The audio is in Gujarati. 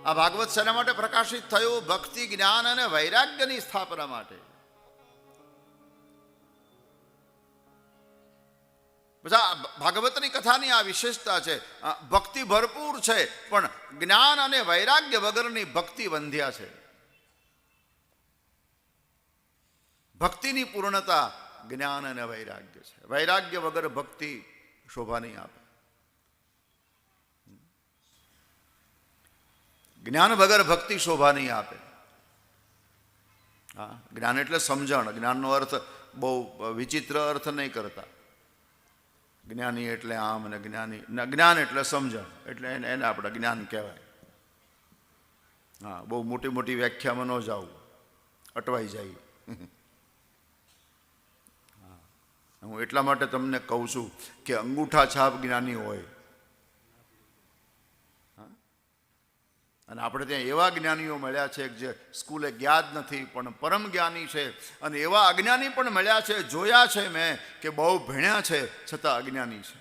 આ ભાગવત શેના માટે પ્રકાશિત થયું? ભક્તિ, જ્ઞાન અને વૈરાગ્યની સ્થાપના માટે. ભાગવતની કથાની આ વિશેષતા છે. ભક્તિ ભરપૂર છે, પણ જ્ઞાન અને વૈરાગ્ય વગરની ભક્તિ બંધ્યા છે. ભક્તિની પૂર્ણતા જ્ઞાન અને વૈરાગ્ય છે. વૈરાગ્ય વગર ભક્તિ શોભા નહીં આપે. જ્ઞાન વગર ભક્તિ શોભા નહીં આપે. હા, જ્ઞાન એટલે સમજણ. જ્ઞાનનો અર્થ બહુ વિચિત્ર અર્થ નહીં કરતા. જ્ઞાની એટલે આમ, અને જ્ઞાન એટલે સમજણ, એટલે એને આપણે જ્ઞાન કહેવાય. હા, બહુ મોટી મોટી વ્યાખ્યામાં ન જાવું, અટવાઈ જાય. હું એટલા માટે તમને કહું છું કે અંગૂઠા છાપ જ્ઞાની હોય. અને આપણે ત્યાં એવા જ્ઞાનીઓ મળ્યા છે જે સ્કૂલે ગયા જ નથી પણ પરમ જ્ઞાની છે, અને એવા અજ્ઞાની પણ મળ્યા છે, જોયા છે મેં, કે બહુ ભણ્યા છે છતાં અજ્ઞાની છે.